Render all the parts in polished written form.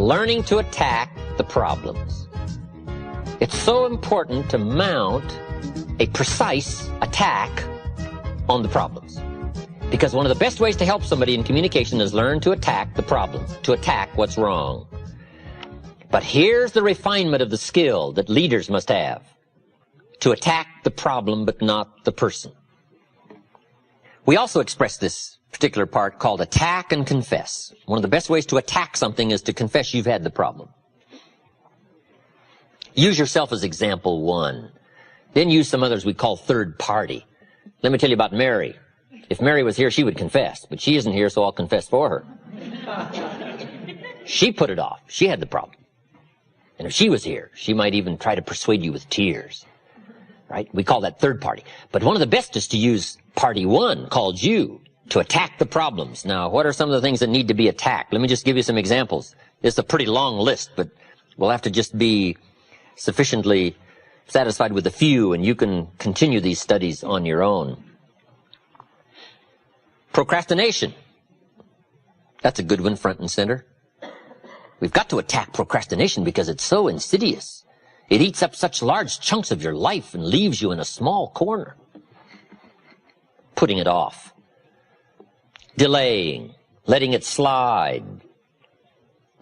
learning to attack the problems. It's so important to mount a precise attack on the problems. Because one of the best ways to help somebody in communication is learn to attack the problem, to attack what's wrong. But here's the refinement of the skill that leaders must have. To attack the problem, but not the person. We also express this particular part called attack and confess. One of the best ways to attack something is to confess you've had the problem. Use yourself as example one. Then use some others we call third party. Let me tell you about Mary. If Mary was here, she would confess, but she isn't here, so I'll confess for her. She put it off. She had the problem. And if she was here, she might even try to persuade you with tears. Right? We call that third party. But one of the best is to use party one, called you, to attack the problems. Now, what are some of the things that need to be attacked? Let me just give you some examples. It's a pretty long list, but we'll have to just be sufficiently satisfied with a few, and you can continue these studies on your own. Procrastination. That's a good one, front and center. We've got to attack procrastination because it's so insidious. It eats up such large chunks of your life and leaves you in a small corner. Putting it off. Delaying. Letting it slide.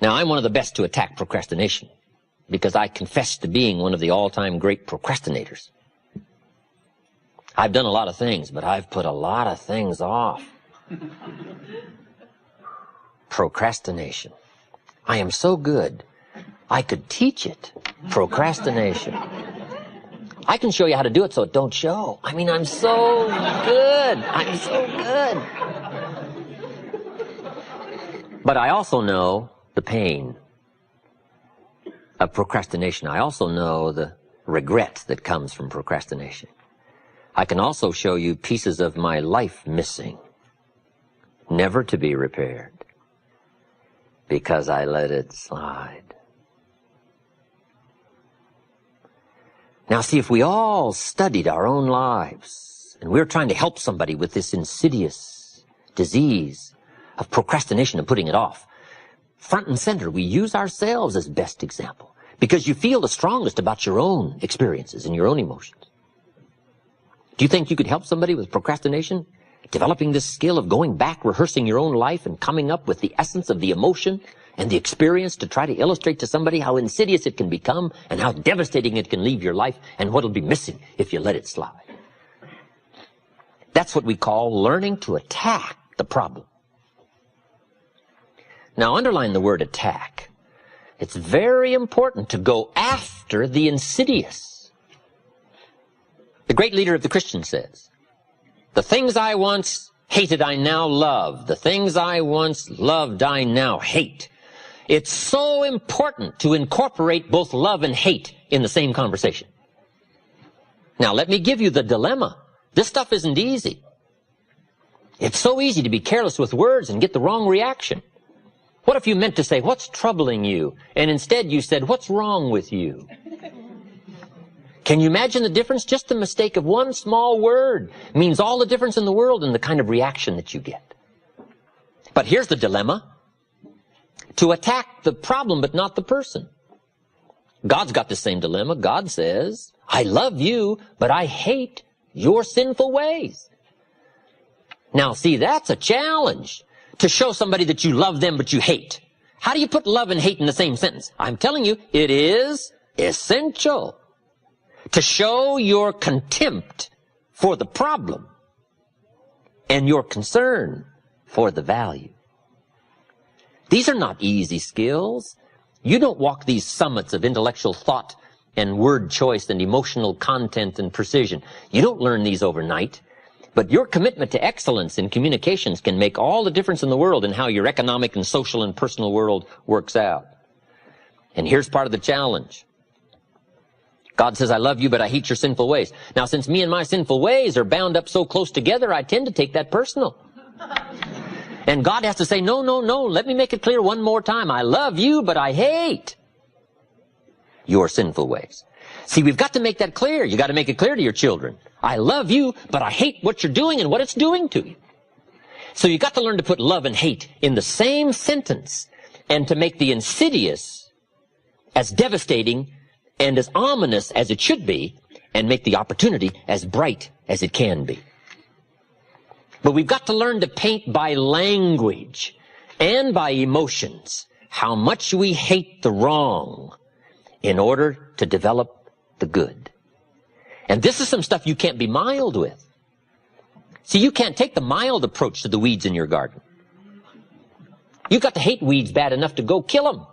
Now, I'm one of the best to attack procrastination because I confess to being one of the all-time great procrastinators. I've done a lot of things, but I've put a lot of things off. Procrastination. I am so good, I could teach it. Procrastination. I can show you how to do it so it don't show. I mean, I'm so good. I'm so good. But I also know the pain of procrastination. I also know the regret that comes from procrastination. I can also show you pieces of my life missing, never to be repaired, because I let it slide. Now see, if we all studied our own lives, and we're trying to help somebody with this insidious disease of procrastination and putting it off, front and center, we use ourselves as best example, because you feel the strongest about your own experiences and your own emotions. Do you think you could help somebody with procrastination? Developing this skill of going back, rehearsing your own life, and coming up with the essence of the emotion and the experience to try to illustrate to somebody how insidious it can become and how devastating it can leave your life and what'll be missing if you let it slide. That's what we call learning to attack the problem. Now, underline the word attack. It's very important to go after the insidious. The great leader of the Christians says, "The things I once hated I now love. The things I once loved I now hate." It's so important to incorporate both love and hate in the same conversation. Now, let me give you the dilemma. This stuff isn't easy. It's so easy to be careless with words and get the wrong reaction. What if you meant to say, "What's troubling you?" and instead you said, "What's wrong with you?" Can you imagine the difference? Just the mistake of one small word means all the difference in the world in the kind of reaction that you get. But here's the dilemma. To attack the problem but not the person. God's got the same dilemma. God says, "I love you, but I hate your sinful ways." Now see, that's a challenge. To show somebody that you love them but you hate. How do you put love and hate in the same sentence? I'm telling you, it is essential to show your contempt for the problem and your concern for the value. These are not easy skills. You don't walk these summits of intellectual thought and word choice and emotional content and precision. You don't learn these overnight. But your commitment to excellence in communications can make all the difference in the world in how your economic and social and personal world works out. And here's part of the challenge. God says, "I love you, but I hate your sinful ways." Now, since me and my sinful ways are bound up so close together, I tend to take that personal. And God has to say, "No, no, no, let me make it clear one more time. I love you, but I hate your sinful ways." See, we've got to make that clear. You got to make it clear to your children. I love you, but I hate what you're doing and what it's doing to you. So you got to learn to put love and hate in the same sentence and to make the insidious as devastating and as ominous as it should be, and make the opportunity as bright as it can be. But we've got to learn to paint by language and by emotions how much we hate the wrong in order to develop the good. And this is some stuff you can't be mild with. See, you can't take the mild approach to the weeds in your garden. You've got to hate weeds bad enough to go kill them.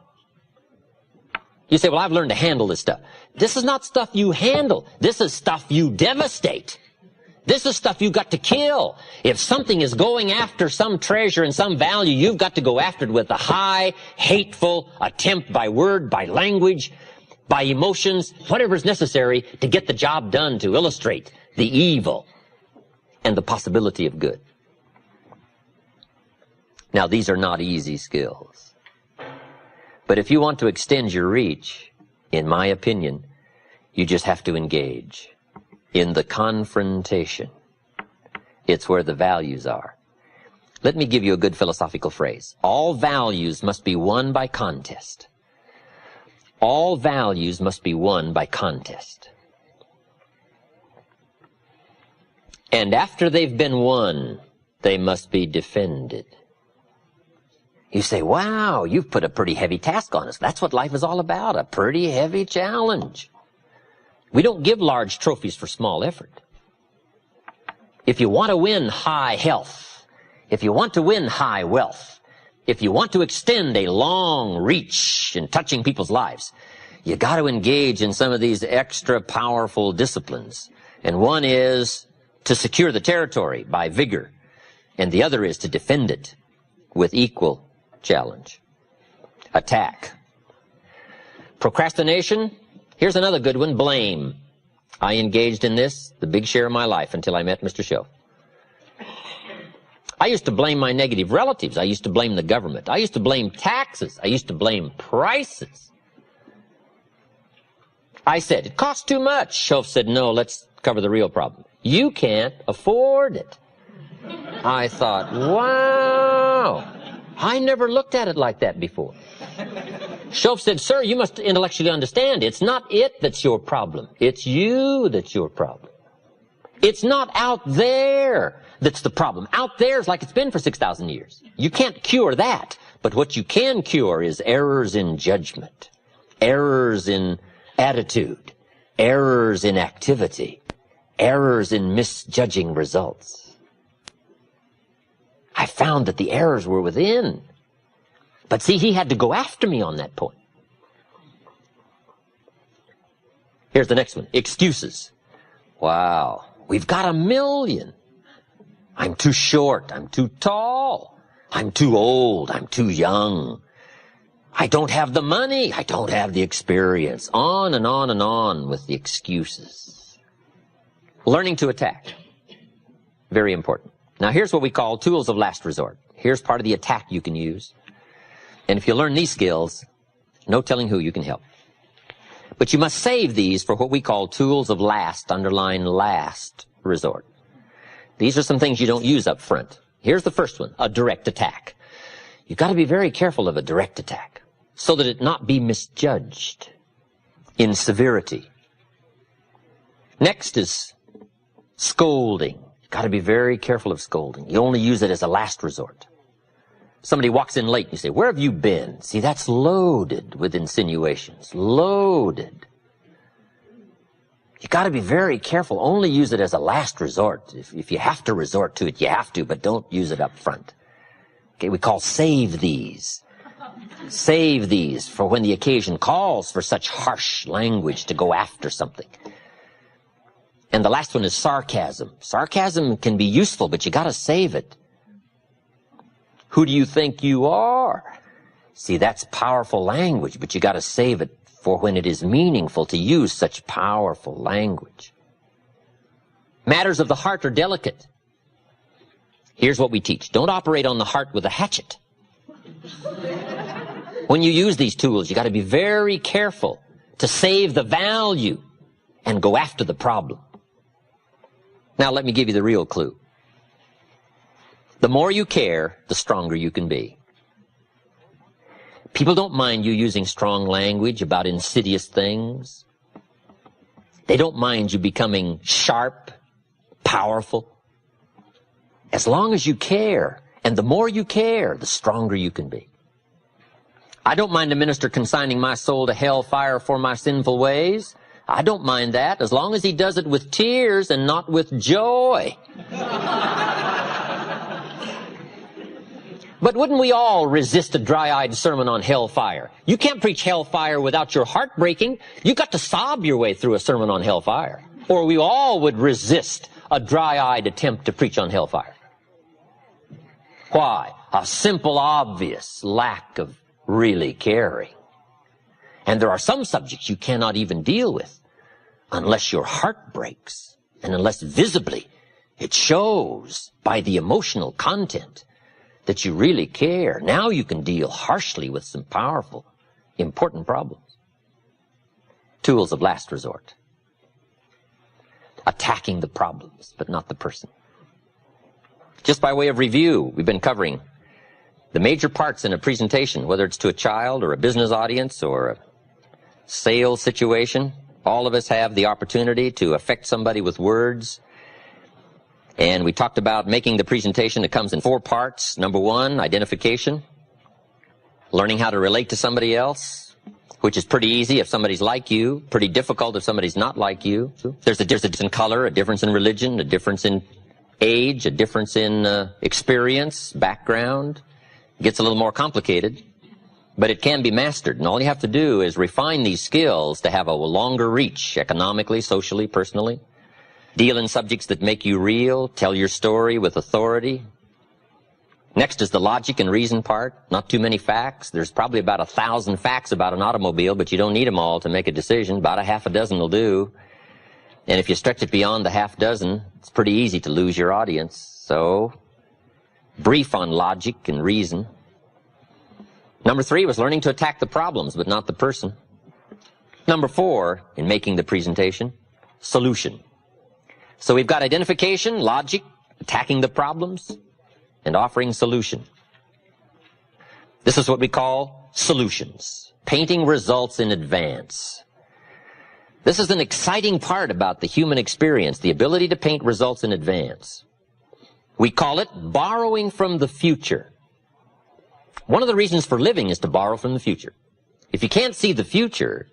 You say, well, I've learned to handle this stuff. This is not stuff you handle. This is stuff you devastate. This is stuff you've got to kill. If something is going after some treasure and some value, you've got to go after it with a high, hateful attempt by word, by language, by emotions, whatever is necessary to get the job done, to illustrate the evil and the possibility of good. Now, these are not easy skills. But if you want to extend your reach, in my opinion, you just have to engage in the confrontation. It's where the values are. Let me give you a good philosophical phrase. All values must be won by contest. All values must be won by contest. And after they've been won, they must be defended. You say, wow, you've put a pretty heavy task on us. That's what life is all about, a pretty heavy challenge. We don't give large trophies for small effort. If you want to win high health, if you want to win high wealth, if you want to extend a long reach in touching people's lives, you got to engage in some of these extra powerful disciplines. And one is to secure the territory by vigor, and the other is to defend it with equal challenge. Attack. Procrastination. Here's another good one. Blame. I engaged in this the big share of my life until I met Mr. Show. I used to blame my negative relatives. I used to blame the government. I used to blame taxes. I used to blame prices. I said, it costs too much. Shoaff said, no, let's cover the real problem. You can't afford it. I thought, wow. I never looked at it like that before. Shoaff said, sir, you must intellectually understand, it's not it that's your problem. It's you that's your problem. It's not out there that's the problem. Out there is like it's been for 6,000 years. You can't cure that. But what you can cure is errors in judgment, errors in attitude, errors in activity, errors in misjudging results. I found that the errors were within. But see, he had to go after me on that point. Here's the next one. Excuses. Wow. We've got a million. I'm too short. I'm too tall. I'm too old. I'm too young. I don't have the money. I don't have the experience. On and on and on with the excuses. Learning to attack. Very important. Now, here's what we call tools of last resort. Here's part of the attack you can use. And if you learn these skills, no telling who you can help. But you must save these for what we call tools of last, underline last resort. These are some things you don't use up front. Here's the first one, a direct attack. You've got to be very careful of a direct attack so that it not be misjudged in severity. Next is scolding. Got to be very careful of scolding. You only use it as a last resort. Somebody walks in late and you say, where have you been? See, that's loaded with insinuations. Loaded. You got to be very careful. Only use it as a last resort. If you have to resort to it, you have to, but don't use it up front. Okay, we call save these. Save these for when the occasion calls for such harsh language to go after something. And the last one is sarcasm. Sarcasm can be useful, but you got to save it. Who do you think you are? See, that's powerful language, but you got to save it for when it is meaningful to use such powerful language. Matters of the heart are delicate. Here's what we teach. Don't operate on the heart with a hatchet. When you use these tools, you got to be very careful to save the value and go after the problem. Now, let me give you the real clue. The more you care, the stronger you can be. People don't mind you using strong language about insidious things. They don't mind you becoming sharp, powerful. As long as you care, and the more you care, the stronger you can be. I don't mind a minister consigning my soul to hellfire for my sinful ways. I don't mind that, as long as he does it with tears and not with joy. But wouldn't we all resist a dry-eyed sermon on hellfire? You can't preach hellfire without your heart breaking. You've got to sob your way through a sermon on hellfire. Or we all would resist a dry-eyed attempt to preach on hellfire. Why? A simple, obvious lack of really caring. And there are some subjects you cannot even deal with unless your heart breaks and unless visibly it shows by the emotional content that you really care. Now you can deal harshly with some powerful, important problems. Tools of last resort. Attacking the problems, but not the person. Just by way of review, we've been covering the major parts in a presentation, whether it's to a child or a business audience or a sales situation. All of us have the opportunity to affect somebody with words. And we talked about making the presentation that comes in 4 parts. Number 1, identification. Learning how to relate to somebody else, which is pretty easy if somebody's like you, pretty difficult if somebody's not like you. There's a difference in color, a difference in religion, a difference in age, a difference in experience, background. It gets a little more complicated, but it can be mastered. And all you have to do is refine these skills to have a longer reach, economically, socially, personally. Deal in subjects that make you real. Tell your story with authority. Next is the logic and reason part. Not too many facts. There's probably about 1,000 facts about an automobile, but you don't need them all to make a decision. About a half a dozen will do. And if you stretch it beyond the half dozen, it's pretty easy to lose your audience. So, brief on logic and reason. Number 3 was learning to attack the problems, but not the person. Number 4, in making the presentation, solution. So we've got identification, logic, attacking the problems, and offering solution. This is what we call solutions. Painting results in advance. This is an exciting part about the human experience, the ability to paint results in advance. We call it borrowing from the future. One of the reasons for living is to borrow from the future. If you can't see the future,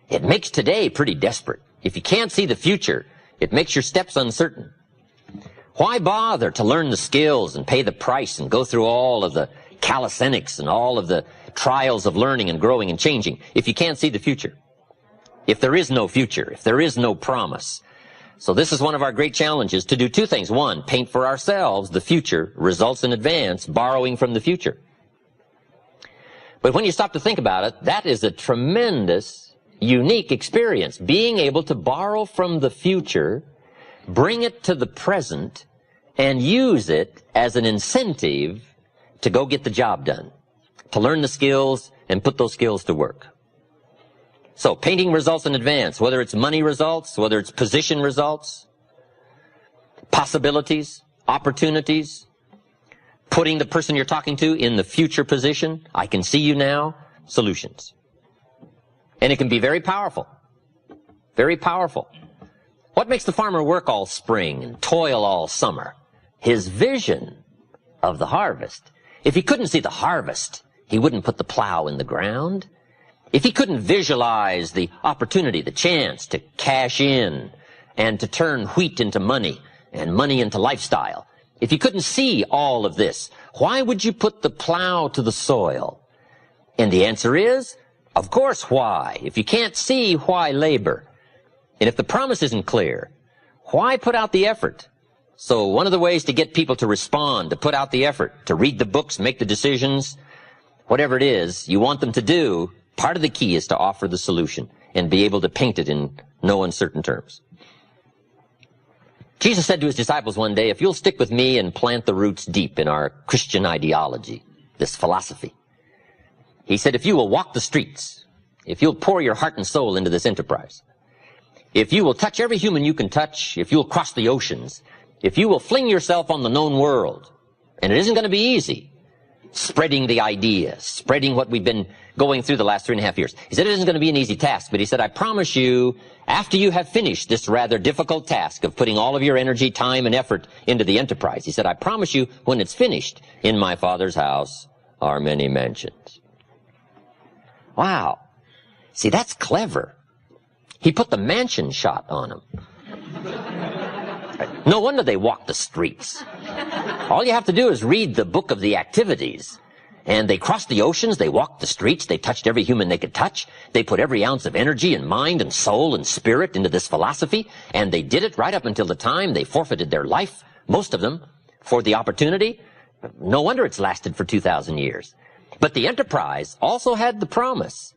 it makes today pretty desperate. If you can't see the future, it makes your steps uncertain. Why bother to learn the skills and pay the price and go through all of the calisthenics and all of the trials of learning and growing and changing if you can't see the future? If there is no future, if there is no promise. So this is one of our great challenges, to do 2 things. 1, paint for ourselves the future, results in advance, borrowing from the future. But when you stop to think about it, that is a tremendous, unique experience. Being able to borrow from the future, bring it to the present, and use it as an incentive to go get the job done, to learn the skills and put those skills to work. So, painting results in advance, whether it's money results, whether it's position results, possibilities, opportunities, putting the person you're talking to in the future position, I can see you now, solutions. And it can be very powerful. Very powerful. What makes the farmer work all spring and toil all summer? His vision of the harvest. If he couldn't see the harvest, he wouldn't put the plow in the ground. If he couldn't visualize the opportunity, the chance to cash in and to turn wheat into money and money into lifestyle, if you couldn't see all of this, why would you put the plow to the soil? And the answer is, of course, why? If you can't see, why labor? And if the promise isn't clear, why put out the effort? So one of the ways to get people to respond, to put out the effort, to read the books, make the decisions, whatever it is you want them to do, part of the key is to offer the solution and be able to paint it in no uncertain terms. Jesus said to his disciples one day, if you'll stick with me and plant the roots deep in our Christian ideology, this philosophy, he said, if you will walk the streets, if you'll pour your heart and soul into this enterprise, if you will touch every human you can touch, if you'll cross the oceans, if you will fling yourself on the known world, and it isn't going to be easy, spreading the ideas, spreading what we've been going through the last 3.5 years. He said it isn't going to be an easy task, but he said, I promise you, after you have finished this rather difficult task of putting all of your energy, time, and effort into the enterprise, he said, I promise you, when it's finished, in my Father's house are many mansions. Wow. See, that's clever. He put the mansion shot on them. No wonder they walk the streets. All you have to do is read the book of the activities. And they crossed the oceans, they walked the streets, they touched every human they could touch. They put every ounce of energy and mind and soul and spirit into this philosophy. And they did it right up until the time they forfeited their life, most of them, for the opportunity. No wonder it's lasted for 2,000 years. But the enterprise also had the promise.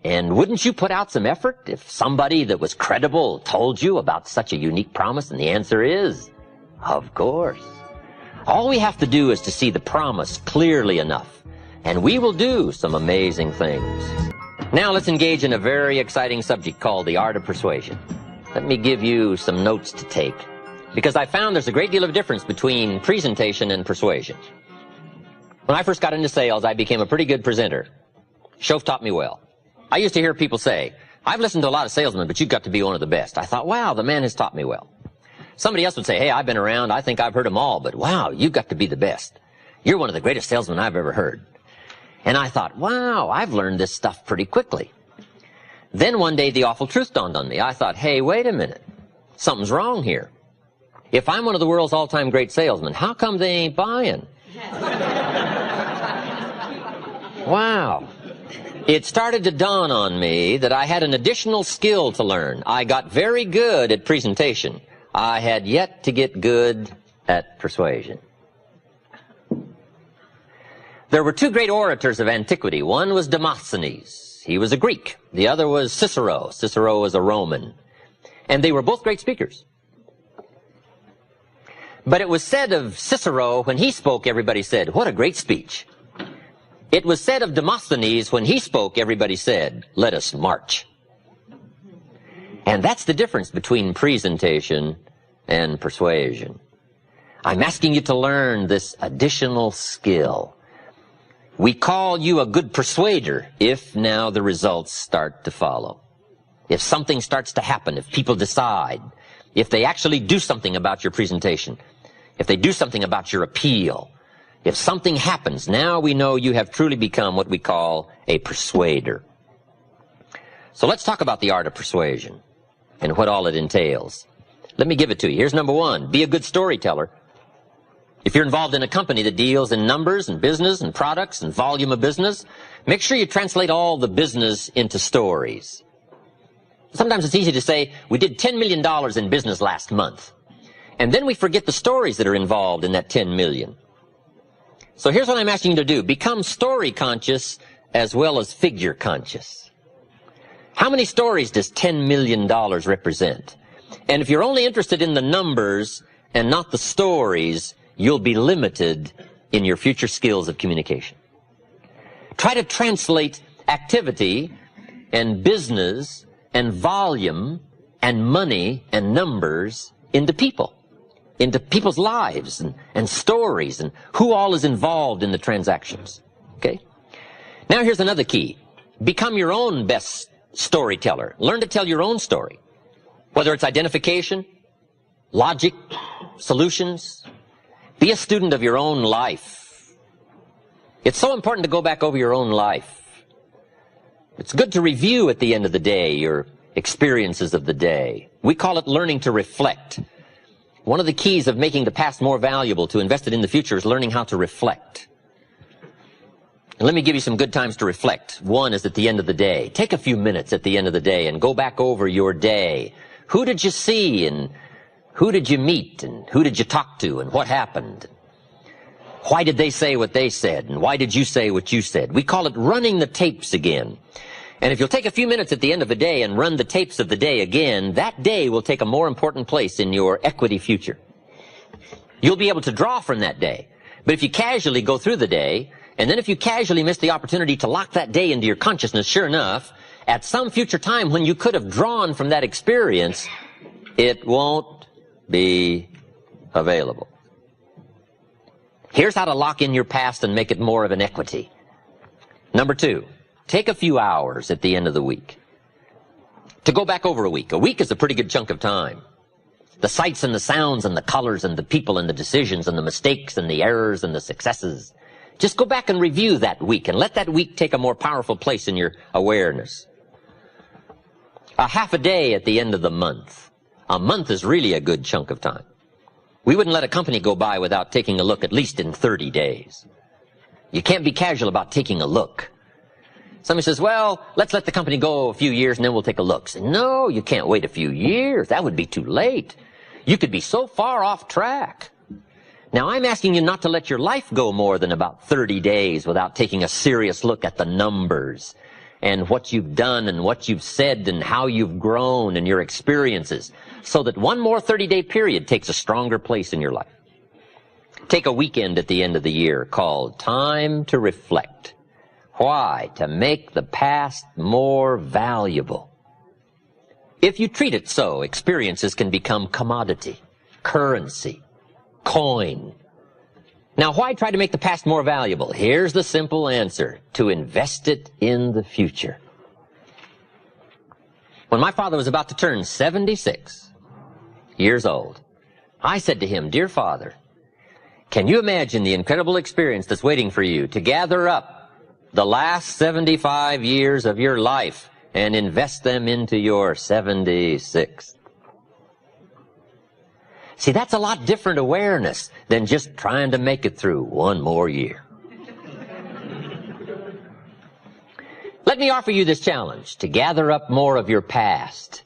And wouldn't you put out some effort if somebody that was credible told you about such a unique promise? And the answer is, of course. All we have to do is to see the promise clearly enough, and we will do some amazing things. Now let's engage in a very exciting subject called the art of persuasion. Let me give you some notes to take, because I found there's a great deal of difference between presentation and persuasion. When I first got into sales, I became a pretty good presenter. Shof taught me well. I used to hear people say, I've listened to a lot of salesmen, but you've got to be one of the best. I thought, wow, the man has taught me well. Somebody else would say, hey, I've been around, I think I've heard them all, but wow, you've got to be the best. You're one of the greatest salesmen I've ever heard. And I thought, wow, I've learned this stuff pretty quickly. Then one day the awful truth dawned on me. I thought, hey, wait a minute. Something's wrong here. If I'm one of the world's all-time great salesmen, how come they ain't buying? Wow. It started to dawn on me that I had an additional skill to learn. I got very good at presentation. I had yet to get good at persuasion. There were two great orators of antiquity. One was Demosthenes. He was a Greek. The other was Cicero. Cicero was a Roman. And they were both great speakers. But it was said of Cicero, when he spoke, everybody said, what a great speech. It was said of Demosthenes, when he spoke, everybody said, let us march. And that's the difference between presentation and persuasion. I'm asking you to learn this additional skill. We call you a good persuader if now the results start to follow. If something starts to happen, if people decide, if they actually do something about your presentation, if they do something about your appeal, if something happens, now we know you have truly become what we call a persuader. So let's talk about the art of persuasion and what all it entails. Let me give it to you. Here's number one. Be a good storyteller. If you're involved in a company that deals in numbers and business and products and volume of business, make sure you translate all the business into stories. Sometimes it's easy to say, we did $10 million in business last month. And then we forget the stories that are involved in that 10 million. So here's what I'm asking you to do. Become story conscious as well as figure conscious. How many stories does $10 million represent? And if you're only interested in the numbers and not the stories, you'll be limited in your future skills of communication. Try to translate activity and business and volume and money and numbers into people's lives and stories and who all is involved in the transactions. Okay? Now here's another key. Become your own best storyteller. Learn to tell your own story. Whether it's identification, logic, solutions. Be a student of your own life. It's so important to go back over your own life. It's good to review at the end of the day your experiences of the day. We call it learning to reflect. One of the keys of making the past more valuable to invest it in the future is learning how to reflect. And let me give you some good times to reflect. One is at the end of the day. Take a few minutes at the end of the day and go back over your day. Who did you see and who did you meet and who did you talk to and what happened? Why did they say what they said and why did you say what you said? We call it running the tapes again. And if you'll take a few minutes at the end of the day and run the tapes of the day again, that day will take a more important place in your equity future. You'll be able to draw from that day. But if you casually go through the day, and then if you casually miss the opportunity to lock that day into your consciousness, sure enough, at some future time when you could have drawn from that experience, it won't be available. Here's how to lock in your past and make it more of an equity. Number 2, take a few hours at the end of the week to go back over a week. A week is a pretty good chunk of time. The sights and the sounds and the colors and the people and the decisions and the mistakes and the errors and the successes. Just go back and review that week and let that week take a more powerful place in your awareness. A half a day at the end of the month. A month is really a good chunk of time. We wouldn't let a company go by without taking a look at least in 30 days. You can't be casual about taking a look. Somebody says, well, let's let the company go a few years and then we'll take a look. Say, no, you can't wait a few years. That would be too late. You could be so far off track. Now, I'm asking you not to let your life go more than about 30 days without taking a serious look at the numbers and what you've done and what you've said and how you've grown and your experiences, so that one more 30-day period takes a stronger place in your life. Take a weekend at the end of the year called Time to Reflect. Why? To make the past more valuable. If you treat it so, experiences can become commodity, currency, coin. Now, why try to make the past more valuable? Here's the simple answer: to invest it in the future. When my father was about to turn 76 years old, I said to him, dear Father, can you imagine the incredible experience that's waiting for you to gather up the last 75 years of your life and invest them into your 76th? See, that's a lot different awareness than just trying to make it through one more year. Let me offer you this challenge: to gather up more of your past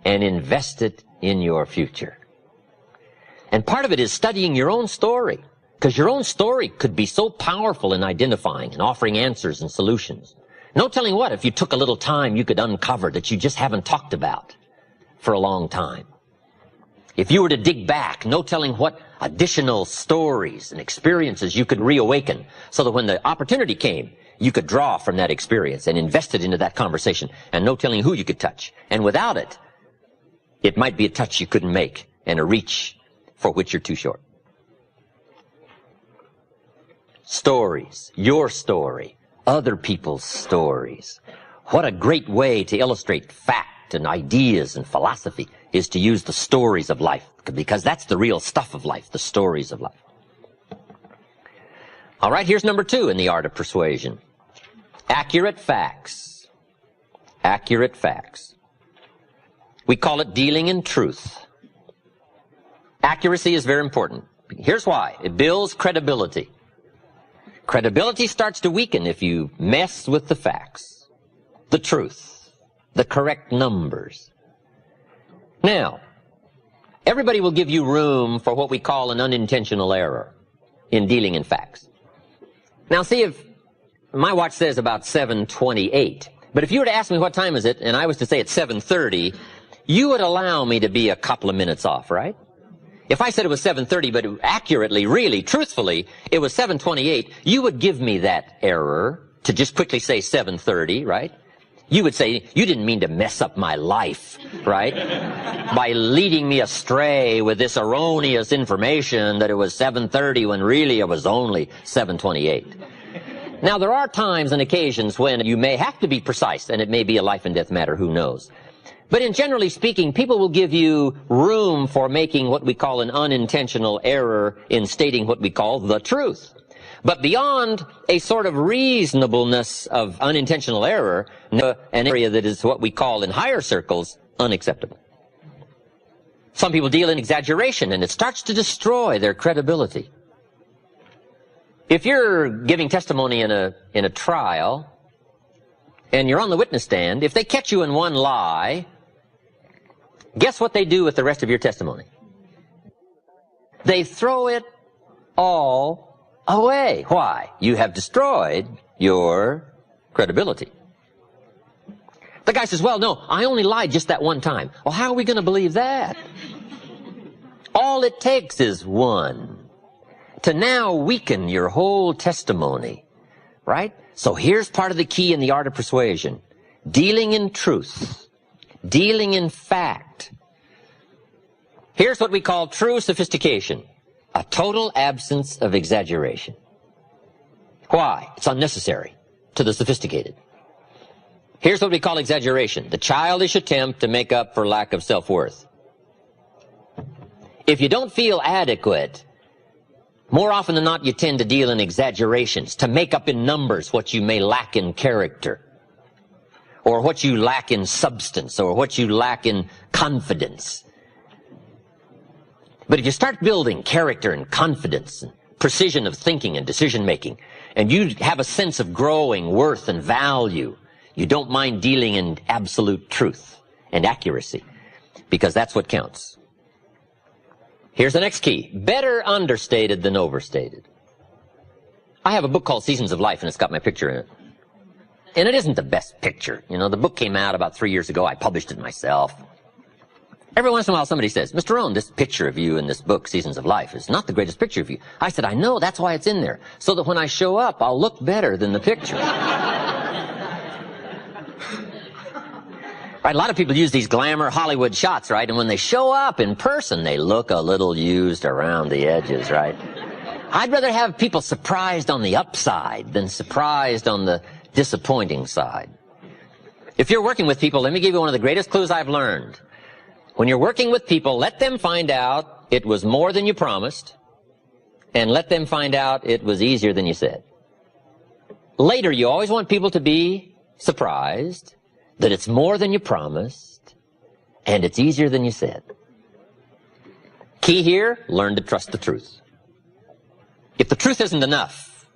and invest it in your future. And part of it is studying your own story, because your own story could be so powerful in identifying and offering answers and solutions. No telling what, if you took a little time, you could uncover that you just haven't talked about for a long time. If you were to dig back, no telling what additional stories and experiences you could reawaken, so that when the opportunity came, you could draw from that experience and invest it into that conversation, and no telling who you could touch. And without it, it might be a touch you couldn't make and a reach for which you're too short. Stories, your story, other people's stories. What a great way to illustrate fact and ideas and philosophy is to use the stories of life, because that's the real stuff of life, the stories of life. All right, here's number 2 in the art of persuasion. Accurate facts. Accurate facts. We call it dealing in truth. Accuracy is very important. Here's why. It builds credibility. Credibility starts to weaken if you mess with the facts, the truth, the correct numbers. Now, everybody will give you room for what we call an unintentional error in dealing in facts. Now, see, if my watch says about 7:28, but if you were to ask me what time is it, and I was to say it's 7:30, you would allow me to be a couple of minutes off, right? If I said it was 7:30, but accurately, really, truthfully, it was 7:28, you would give me that error to just quickly say 7:30, right? You would say, you didn't mean to mess up my life, right? By leading me astray with this erroneous information that it was 7:30 when really it was only 7:28. Now, there are times and occasions when you may have to be precise, and it may be a life and death matter, who knows. But in generally speaking, people will give you room for making what we call an unintentional error in stating what we call the truth. But beyond a sort of reasonableness of unintentional error, an area that is what we call in higher circles unacceptable. Some people deal in exaggeration, and it starts to destroy their credibility. If you're giving testimony in a trial, and you're on the witness stand, if they catch you in one lie, guess what they do with the rest of your testimony? They throw it all away. Why? You have destroyed your credibility. The guy says, well, no, I only lied just that one time. Well, how are we going to believe that? All it takes is one to now weaken your whole testimony, right? So here's part of the key in the art of persuasion. Dealing in truth. Dealing in fact. Here's what we call true sophistication. A total absence of exaggeration. Why? It's unnecessary to the sophisticated. Here's what we call exaggeration: the childish attempt to make up for lack of self-worth. If you don't feel adequate, more often than not you tend to deal in exaggerations, to make up in numbers what you may lack in character, or what you lack in substance, or what you lack in confidence. But if you start building character and confidence and precision of thinking and decision making, and you have a sense of growing worth and value, you don't mind dealing in absolute truth and accuracy, because that's what counts. Here's the next key: better understated than overstated. I have a book called Seasons of Life, and it's got my picture in it. And it isn't the best picture. You know, the book came out about 3 years ago. I published it myself. Every once in a while somebody says, "Mr. Rohn, this picture of you in this book, Seasons of Life, is not the greatest picture of you." I said, "I know, that's why it's in there, so that when I show up, I'll look better than the picture." Right, a lot of people use these glamour Hollywood shots, right? And when they show up in person, they look a little used around the edges, right? I'd rather have people surprised on the upside than surprised on the disappointing side. If you're working with people, let me give you one of the greatest clues I've learned. When you're working with people, let them find out it was more than you promised, and let them find out it was easier than you said. Later, you always want people to be surprised that it's more than you promised, and it's easier than you said. Key here: learn to trust the truth. If the truth isn't enough,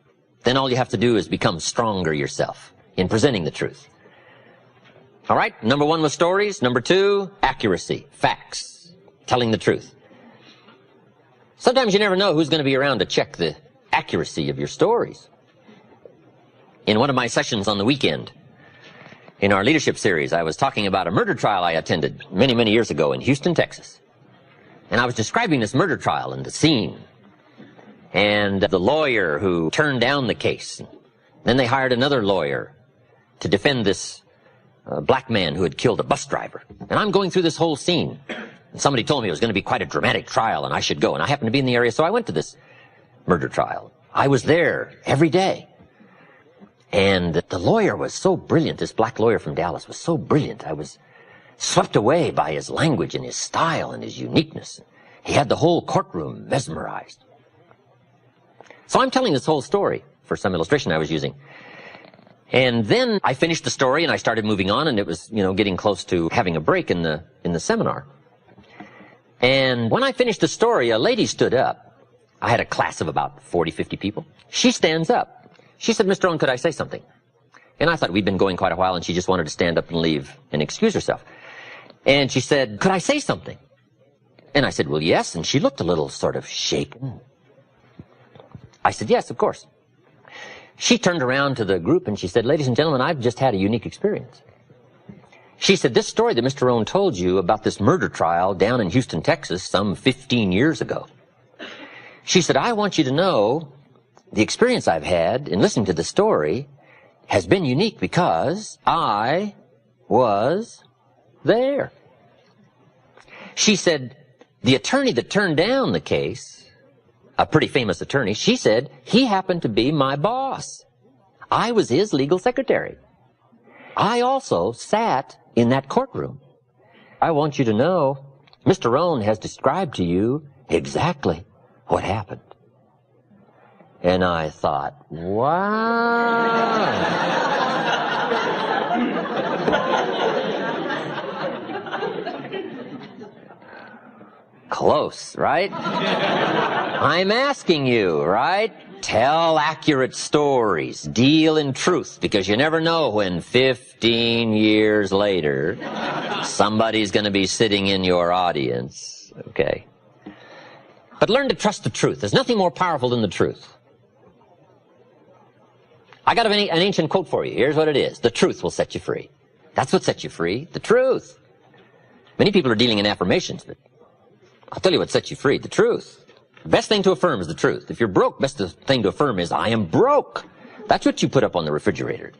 then all you have to do is become stronger yourself in presenting the truth. All right, number one was stories. Number two, accuracy, facts, telling the truth. Sometimes you never know who's going to be around to check the accuracy of your stories. In one of my sessions on the weekend, in our leadership series, I was talking about a murder trial I attended many, many years ago in Houston, Texas. And I was describing this murder trial and the scene, and the lawyer who turned down the case. Then they hired another lawyer to defend this black man who had killed a bus driver. And I'm going through this whole scene. And somebody told me it was going to be quite a dramatic trial and I should go. And I happened to be in the area, so I went to this murder trial. I was there every day. And the lawyer was so brilliant. This black lawyer from Dallas was so brilliant. I was swept away by his language and his style and his uniqueness. He had the whole courtroom mesmerized. So I'm telling this whole story for some illustration I was using. And then I finished the story and I started moving on, and it was, getting close to having a break in the seminar. And when I finished the story, a lady stood up. I had a class of about 40, 50 people. She stands up. She said, "Mr. Rohn, could I say something?" And I thought we'd been going quite a while, and she just wanted to stand up and leave and excuse herself. And she said, "Could I say something?" And I said, "Well, yes." And she looked a little sort of shaken. I said, "Yes, of course." She turned around to the group and she said, "Ladies and gentlemen, I've just had a unique experience." She said, "This story that Mr. Rohn told you about this murder trial down in Houston, Texas, some 15 years ago. She said, I want you to know the experience I've had in listening to the story has been unique because I was there." She said, the attorney that turned down the case, a pretty famous attorney, she said, he happened to be my boss. I was his legal secretary. I also sat in that courtroom. I want you to know, Mr. Rohn has described to you exactly what happened. And I thought, wow. Close, right? I'm asking you, right? Tell accurate stories. Deal in truth, because you never know when 15 years later somebody's going to be sitting in your audience, okay? But learn to trust the truth. There's nothing more powerful than the truth. I got an ancient quote for you. Here's what it is. The truth will set you free. That's what sets you free, the truth. Many people are dealing in affirmations, but I'll tell you what sets you free, the truth. The best thing to affirm is the truth. If you're broke, best thing to affirm is, I am broke. That's what you put up on the refrigerator.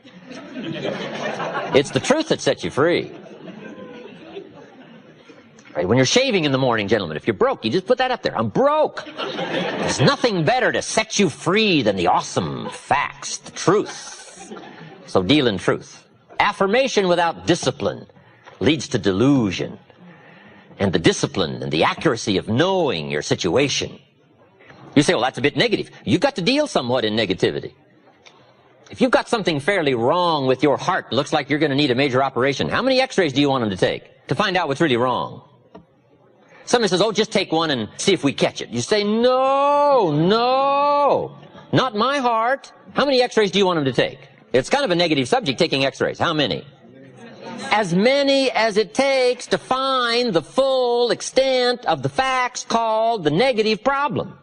It's the truth that sets you free. Right? When you're shaving in the morning, gentlemen, if you're broke, you just put that up there. I'm broke. There's nothing better to set you free than the awesome facts, the truth. So deal in truth. Affirmation without discipline leads to delusion. And the discipline and the accuracy of knowing your situation. You say, well, that's a bit negative. You've got to deal somewhat in negativity. If you've got something fairly wrong with your heart, it looks like you're going to need a major operation. How many x-rays do you want them to take to find out what's really wrong? Somebody says, oh, just take one and see if we catch it. You say, no, not my heart. How many x-rays do you want them to take? It's kind of a negative subject, taking x-rays. How many? As many as it takes to find the full extent of the facts called the negative problem.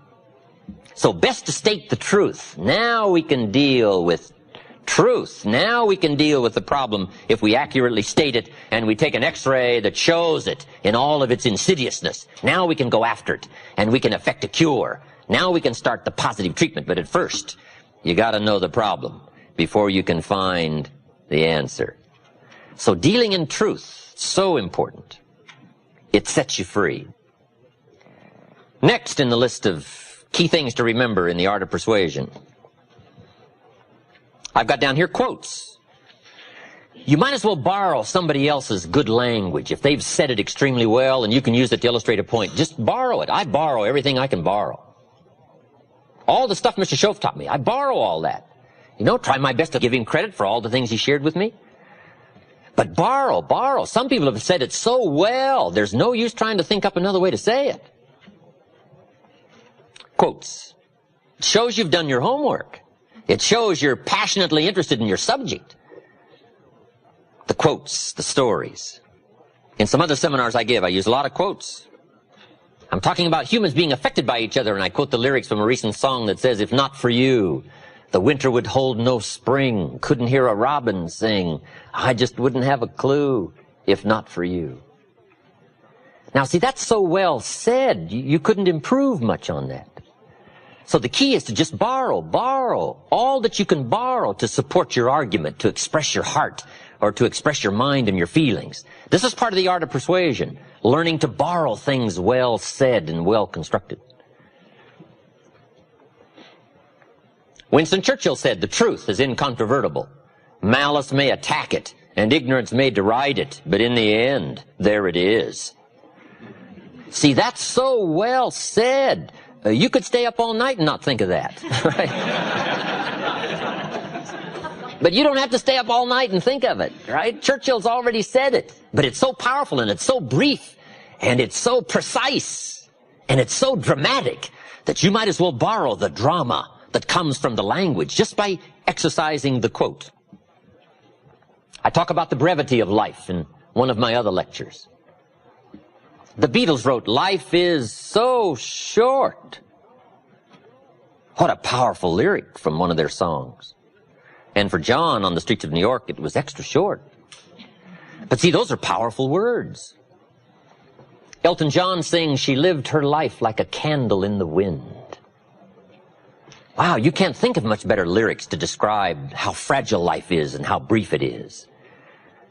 So best to state the truth. Now we can deal with truth. Now we can deal with the problem if we accurately state it and we take an x-ray that shows it in all of its insidiousness. Now we can go after it and we can effect a cure. Now we can start the positive treatment. But at first, you got to know the problem before you can find the answer. So dealing in truth, so important. It sets you free. Next in the list of key things to remember in the art of persuasion, I've got down here quotes. You might as well borrow somebody else's good language. If they've said it extremely well and you can use it to illustrate a point, just borrow it. I borrow everything I can borrow. All the stuff Mr. Schoaf taught me, I borrow all that. You know, try my best to give him credit for all the things he shared with me. But borrow. Some people have said it so well, there's no use trying to think up another way to say it. Quotes. It shows you've done your homework. It shows you're passionately interested in your subject. The quotes, the stories. In some other seminars I give, I use a lot of quotes. I'm talking about humans being affected by each other, and I quote the lyrics from a recent song that says, if not for you, the winter would hold no spring, couldn't hear a robin sing, I just wouldn't have a clue if not for you. Now see, that's so well said, you couldn't improve much on that. So the key is to just borrow all that you can borrow to support your argument, to express your heart, or to express your mind and your feelings. This is part of the art of persuasion, learning to borrow things well said and well constructed. Winston Churchill said, the truth is incontrovertible. Malice may attack it, and ignorance may deride it, but in the end, there it is. See, that's so well said. You could stay up all night and not think of that. Right? But you don't have to stay up all night and think of it, right? Churchill's already said it. But it's so powerful, and it's so brief, and it's so precise, and it's so dramatic that you might as well borrow the drama that comes from the language just by exercising the quote. I talk about the brevity of life in one of my other lectures. The Beatles wrote, life is so short. What a powerful lyric from one of their songs. And for John on the streets of New York, it was extra short. But see, those are powerful words. Elton John sings, she lived her life like a candle in the wind. Wow, you can't think of much better lyrics to describe how fragile life is and how brief it is.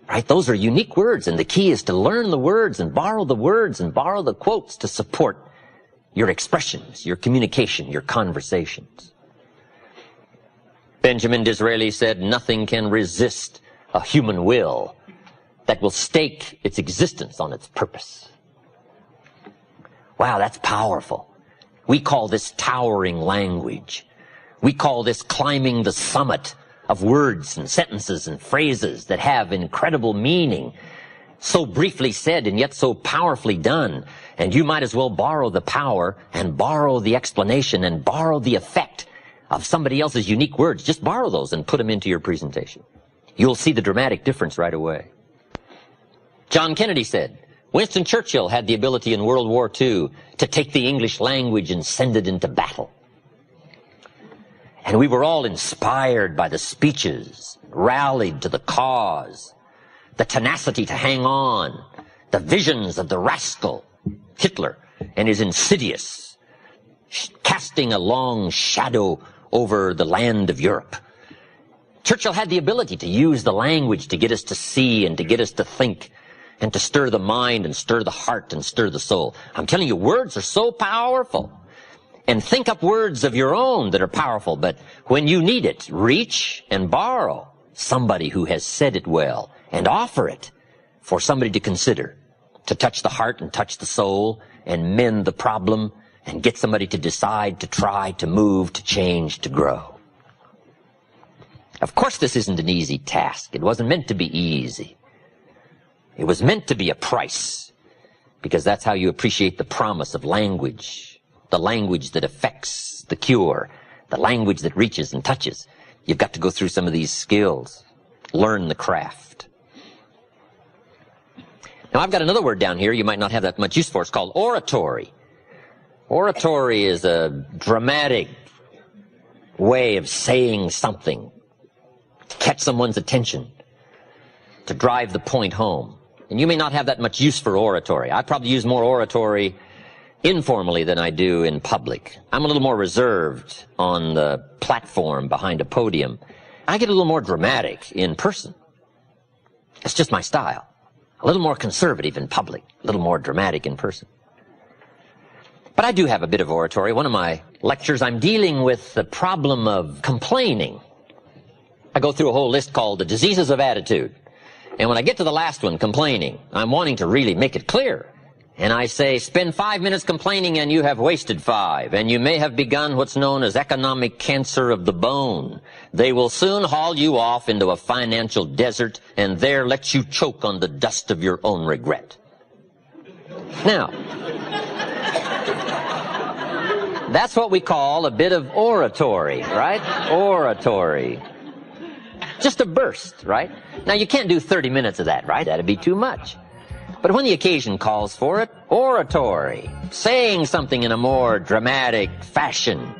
Right? Those are unique words, and the key is to learn the words and borrow the words and borrow the quotes to support your expressions, your communication, your conversations. Benjamin Disraeli said, nothing can resist a human will that will stake its existence on its purpose. Wow, that's powerful. We call this towering language. We call this climbing the summit of words and sentences and phrases that have incredible meaning, so briefly said and yet so powerfully done. And you might as well borrow the power and borrow the explanation and borrow the effect of somebody else's unique words. Just borrow those and put them into your presentation. You'll see the dramatic difference right away. John Kennedy said, Winston Churchill had the ability in World War II to take the English language and send it into battle. And we were all inspired by the speeches, rallied to the cause, the tenacity to hang on, the visions of the rascal, Hitler, and his insidious, casting a long shadow over the land of Europe. Churchill had the ability to use the language to get us to see and to get us to think and to stir the mind and stir the heart and stir the soul. I'm telling you, words are so powerful. And think up words of your own that are powerful, but when you need it, reach and borrow somebody who has said it well and offer it for somebody to consider, to touch the heart and touch the soul and mend the problem and get somebody to decide, to try, to move, to change, to grow. Of course, this isn't an easy task. It wasn't meant to be easy. It was meant to be a price, because that's how you appreciate the promise of language, the language that affects the cure, the language that reaches and touches. You've got to go through some of these skills, learn the craft. Now, I've got another word down here you might not have that much use for. It's called oratory. Oratory is a dramatic way of saying something to catch someone's attention, to drive the point home. And you may not have that much use for oratory. I probably use more oratory informally than I do in public. I'm a little more reserved on the platform behind a podium. I get a little more dramatic in person. It's just my style. A little more conservative in public, a little more dramatic in person. But I do have a bit of oratory. One of my lectures, I'm dealing with the problem of complaining. I go through a whole list called the diseases of attitude. And when I get to the last one, complaining, I'm wanting to really make it clear. And I say, spend 5 minutes complaining and you have wasted 5. And you may have begun what's known as economic cancer of the bone. They will soon haul you off into a financial desert and there let you choke on the dust of your own regret. Now, that's what we call a bit of oratory, right? Oratory. Just a burst, right? Now, you can't do 30 minutes of that, right? That'd be too much. But when the occasion calls for it, oratory, saying something in a more dramatic fashion,